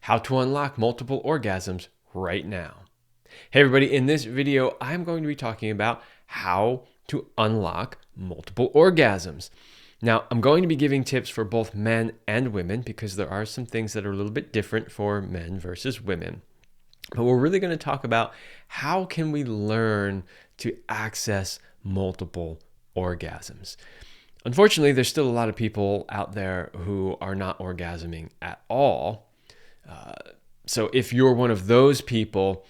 how to unlock multiple orgasms right now. Hey everybody, in this video, I'm going to be talking about how to unlock multiple orgasms. Now, I'm going to be giving tips for both men and women because there are some things that are a little bit different for men versus women. But we're really going to talk about how can we learn to access multiple orgasms. Unfortunately, there's still a lot of people out there who are not orgasming at all. So if you're one of those people,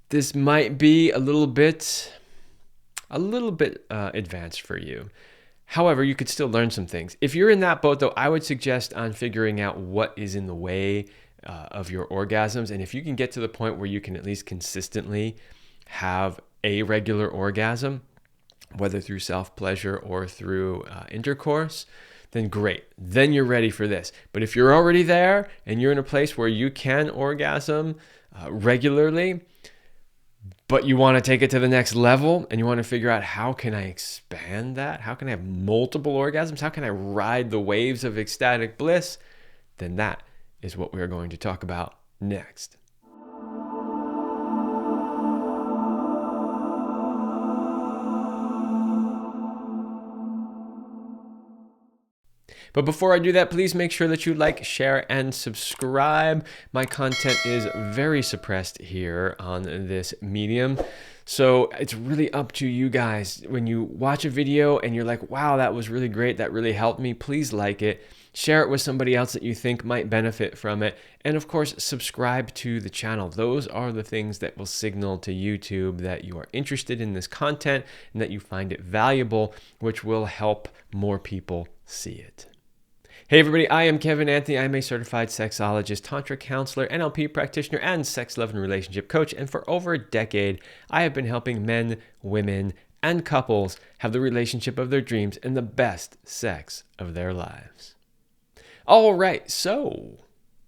this might be a little bit advanced for you. However, you could still learn some things. If you're in that boat, though, I would suggest on figuring out what is in the way of your orgasms. And if you can get to the point where you can at least consistently have a regular orgasm, whether through self-pleasure or through intercourse, then great. Then you're ready for this. But if you're already there and you're in a place where you can orgasm regularly, but you want to take it to the next level and you want to figure out how can I expand that? How can I have multiple orgasms? How can I ride the waves of ecstatic bliss? Then that is what we are going to talk about next. But before I do that, please make sure that you like, share, and subscribe. My content is very suppressed here on this medium. So it's really up to you guys. When you watch a video and you're like, wow, that was really great, that really helped me, please like it. Share it with somebody else that you think might benefit from it. And of course, subscribe to the channel. Those are the things that will signal to YouTube that you are interested in this content and that you find it valuable, which will help more people see it. Hey everybody, I am Kevin Anthony. I'm a certified sexologist, Tantra Counselor, NLP Practitioner, and sex, love, and relationship coach. And for over a decade, I have been helping men, women, and couples have the relationship of their dreams and the best sex of their lives. All right, so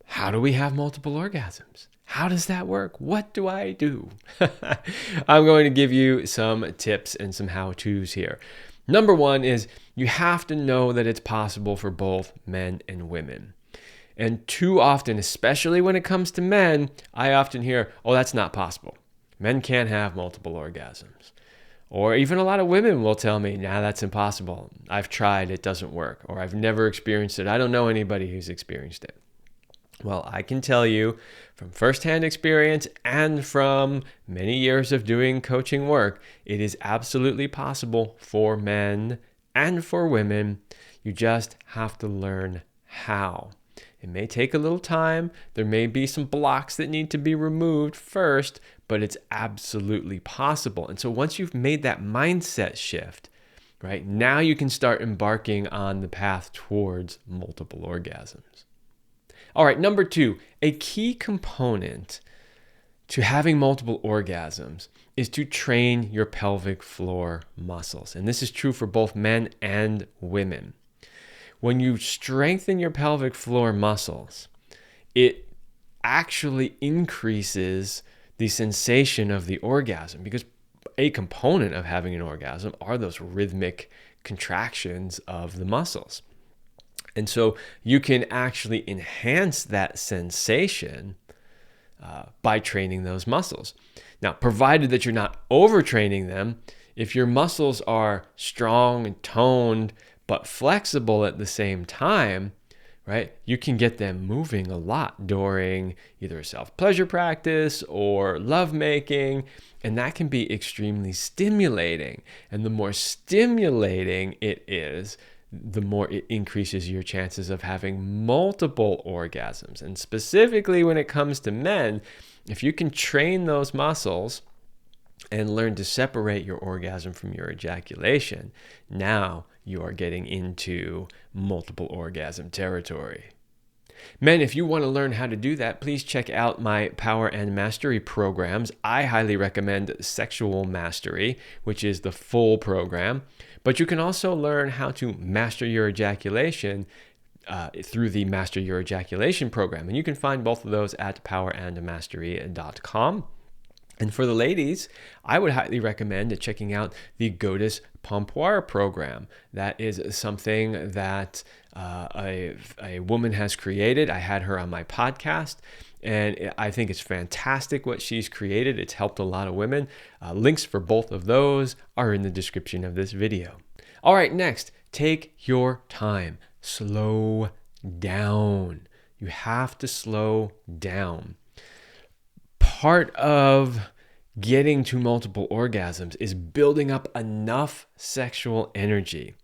how do we have multiple orgasms? How does that work? What do I do? I'm going to give you some tips and some how-tos here. Number one is you have to know that it's possible for both men and women. And too often, especially when it comes to men, I often hear, oh, that's not possible. Men can't have multiple orgasms. Or even a lot of women will tell me, nah, that's impossible. I've tried, it doesn't work. Or I've never experienced it. I don't know anybody who's experienced it. Well, I can tell you from firsthand experience and from many years of doing coaching work, it is absolutely possible for men and for women. You just have to learn how. It may take a little time. There may be some blocks that need to be removed first, but it's absolutely possible. And so once you've made that mindset shift, right, now you can start embarking on the path towards multiple orgasms. All right, number two, a key component to having multiple orgasms is to train your pelvic floor muscles. And this is true for both men and women. When you strengthen your pelvic floor muscles, it actually increases the sensation of the orgasm because a component of having an orgasm are those rhythmic contractions of the muscles. And so you can actually enhance that sensation by training those muscles. Now, provided that you're not overtraining them, if your muscles are strong and toned, but flexible at the same time, right, you can get them moving a lot during either a self-pleasure practice or lovemaking, and that can be extremely stimulating. And the more stimulating it is, the more it increases your chances of having multiple orgasms. And specifically when it comes to men, if you can train those muscles and learn to separate your orgasm from your ejaculation, now you are getting into multiple orgasm territory. Men, if you want to learn how to do that, please check out my Power and Mastery programs. I highly recommend Sexual Mastery, which is the full program. But you can also learn how to master your ejaculation through the Master Your Ejaculation program. And you can find both of those at powerandmastery.com. And for the ladies, I would highly recommend checking out the Gohddess Pompoir program. That is something that a woman has created. I had her on my podcast, and I think it's fantastic what she's created. It's helped a lot of women. Links for both of those are in the description of this video. All right, next, take your time. Slow down. You have to slow down. Part of getting to multiple orgasms is building up enough sexual energy.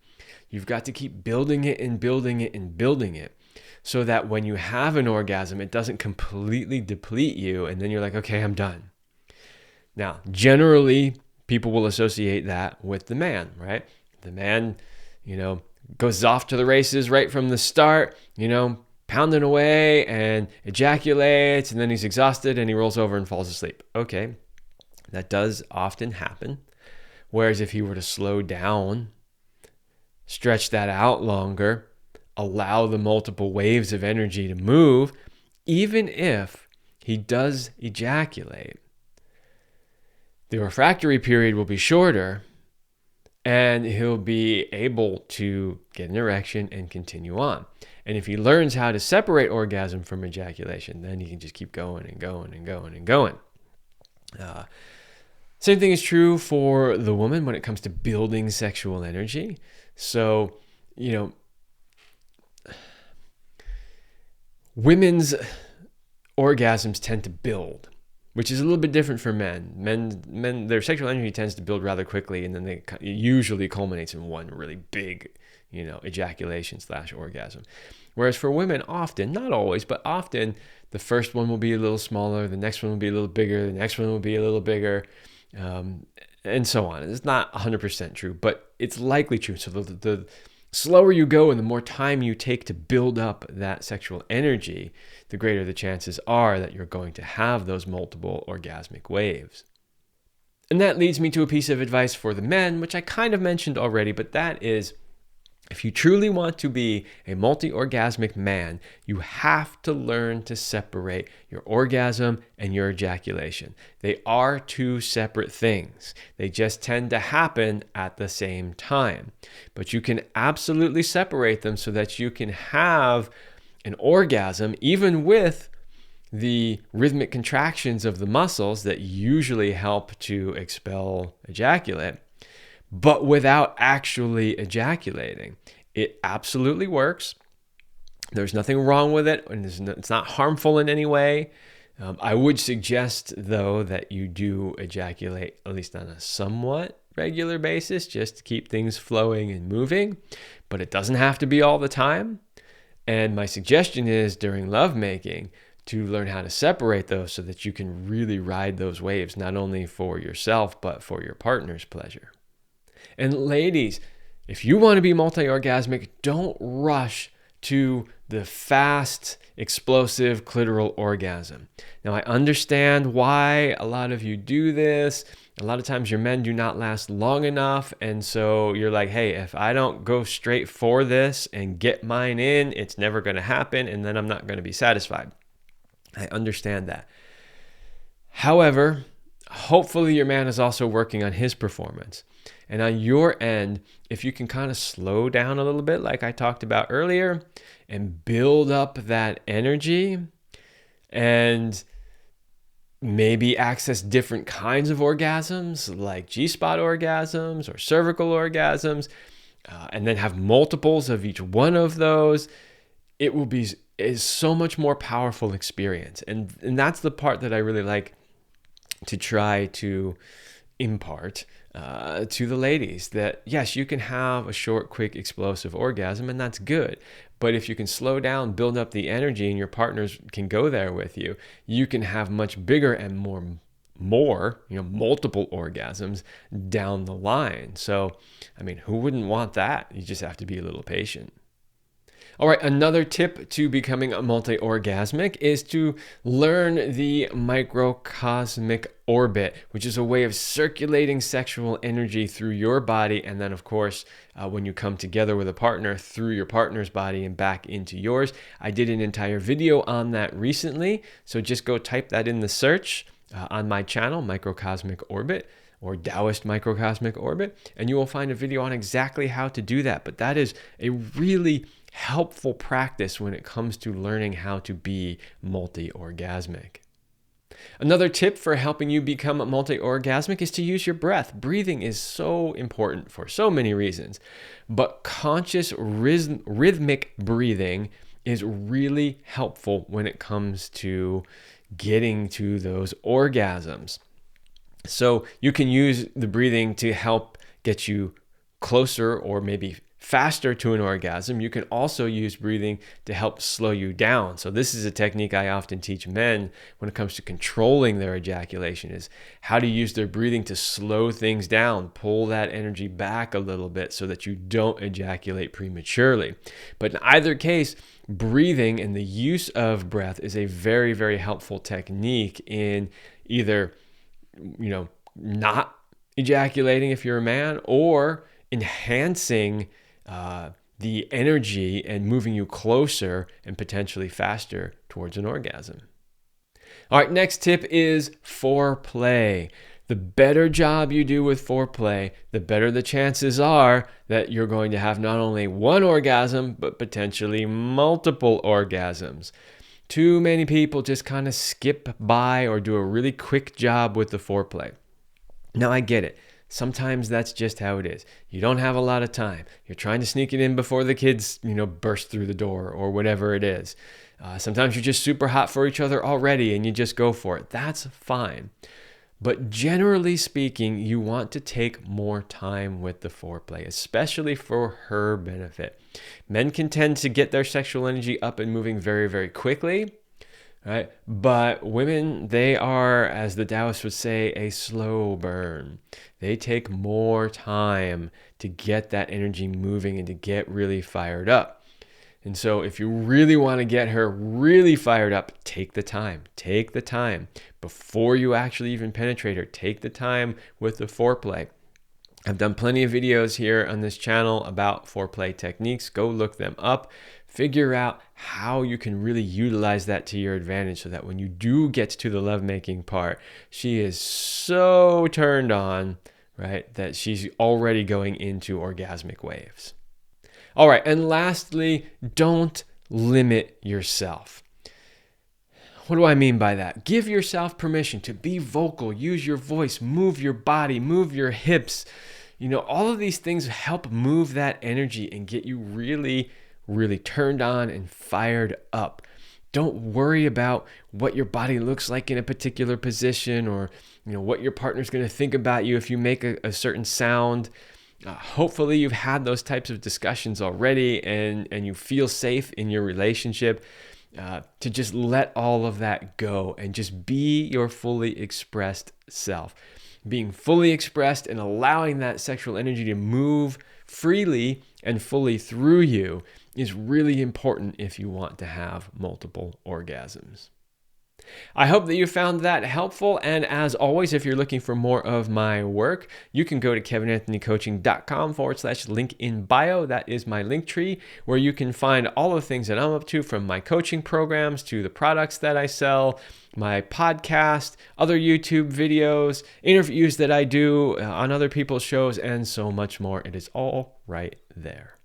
You've got to keep building it and building it and building it so that when you have an orgasm, it doesn't completely deplete you and then you're like, okay, I'm done. Now, generally, people will associate that with the man, right? The man, goes off to the races right from the start, pounding away and ejaculates, and then he's exhausted and he rolls over and falls asleep. Okay, that does often happen. Whereas if he were to slow down, stretch that out longer, allow the multiple waves of energy to move, even if he does ejaculate, the refractory period will be shorter and he'll be able to get an erection and continue on. And if he learns how to separate orgasm from ejaculation, then he can just keep going and going and going and going. Same thing is true for the woman when it comes to building sexual energy. So, women's orgasms tend to build, which is a little bit different for men. Men, their sexual energy tends to build rather quickly, and then it usually culminates in one really big, ejaculation/orgasm. Whereas for women, often, not always, but often, the first one will be a little smaller, the next one will be a little bigger, the next one will be a little bigger, and so on. It's not 100% true, but it's likely true. So the slower you go and the more time you take to build up that sexual energy, the greater the chances are that you're going to have those multiple orgasmic waves. And that leads me to a piece of advice for the men, which I kind of mentioned already, but that is, if you truly want to be a multi-orgasmic man, you have to learn to separate your orgasm and your ejaculation. They are two separate things. They just tend to happen at the same time. But you can absolutely separate them so that you can have an orgasm even with the rhythmic contractions of the muscles that usually help to expel ejaculate, but without actually ejaculating. It absolutely works. There's nothing wrong with it, and it's not harmful in any way. I would suggest, though, that you do ejaculate at least on a somewhat regular basis, just to keep things flowing and moving, but it doesn't have to be all the time. And my suggestion is during lovemaking to learn how to separate those so that you can really ride those waves, not only for yourself, but for your partner's pleasure. And ladies, if you want to be multi-orgasmic, don't rush to the fast, explosive clitoral orgasm. Now, I understand why a lot of you do this. A lot of times your men do not last long enough. And so you're like, hey, if I don't go straight for this and get mine in, it's never going to happen. And then I'm not going to be satisfied. I understand that. However, hopefully your man is also working on his performance. And on your end, if you can kind of slow down a little bit, like I talked about earlier, and build up that energy and maybe access different kinds of orgasms, like G-spot orgasms or cervical orgasms, and then have multiples of each one of those, it will be is so much more powerful experience. And that's the part that I really like to try to impart to the ladies, that yes, you can have a short, quick, explosive orgasm, and that's good. But if you can slow down, build up the energy, and your partners can go there with you, you can have much bigger and more multiple orgasms down the line. So, I mean, who wouldn't want that? You just have to be a little patient. All right, another tip to becoming a multi-orgasmic is to learn the Microcosmic Orbit, which is a way of circulating sexual energy through your body. And then, of course, when you come together with a partner, through your partner's body and back into yours. I did an entire video on that recently. So just go type that in the search on my channel, Microcosmic Orbit, or Taoist Microcosmic Orbit, and you will find a video on exactly how to do that. But that is a really helpful practice when it comes to learning how to be multi-orgasmic. Another tip for helping you become multi-orgasmic is to use your breath. Breathing is so important for so many reasons, but conscious rhythmic breathing is really helpful when it comes to getting to those orgasms. So you can use the breathing to help get you closer or maybe faster to an orgasm. You can also use breathing to help slow you down. So this is a technique I often teach men when it comes to controlling their ejaculation, is how to use their breathing to slow things down, pull that energy back a little bit so that you don't ejaculate prematurely. But in either case, breathing and the use of breath is a very, very helpful technique in either, not ejaculating if you're a man, or enhancing the energy and moving you closer and potentially faster towards an orgasm. All right, next tip is foreplay. The better job you do with foreplay, the better the chances are that you're going to have not only one orgasm, but potentially multiple orgasms. Too many people just kind of skip by or do a really quick job with the foreplay. Now, I get it. Sometimes that's just how it is. You don't have a lot of time. You're trying to sneak it in before the kids, burst through the door or whatever it is. Sometimes you're just super hot for each other already and you just go for it. That's fine. But generally speaking, you want to take more time with the foreplay, especially for her benefit. Men can tend to get their sexual energy up and moving very, very quickly. Right? But women, they are, as the Taoists would say, a slow burn. They take more time to get that energy moving and to get really fired up. And so if you really want to get her really fired up, take the time. Take the time before you actually even penetrate her. Take the time with the foreplay. I've done plenty of videos here on this channel about foreplay techniques. Go look them up. Figure out how you can really utilize that to your advantage so that when you do get to the lovemaking part, she is so turned on, right, that she's already going into orgasmic waves. All right, and lastly, don't limit yourself. What do I mean by that? Give yourself permission to be vocal, use your voice, move your body, move your hips. All of these things help move that energy and get you really turned on and fired up. Don't worry about what your body looks like in a particular position or what your partner's going to think about you if you make a certain sound. Hopefully you've had those types of discussions already and you feel safe in your relationship to just let all of that go and just be your fully expressed self. Being fully expressed and allowing that sexual energy to move freely and fully through you is really important if you want to have multiple orgasms. I hope that you found that helpful. And as always, if you're looking for more of my work, you can go to kevinanthonycoaching.com/link in bio. That is my link tree where you can find all the things that I'm up to, from my coaching programs to the products that I sell, my podcast, other YouTube videos, interviews that I do on other people's shows, and so much more. It is all right there.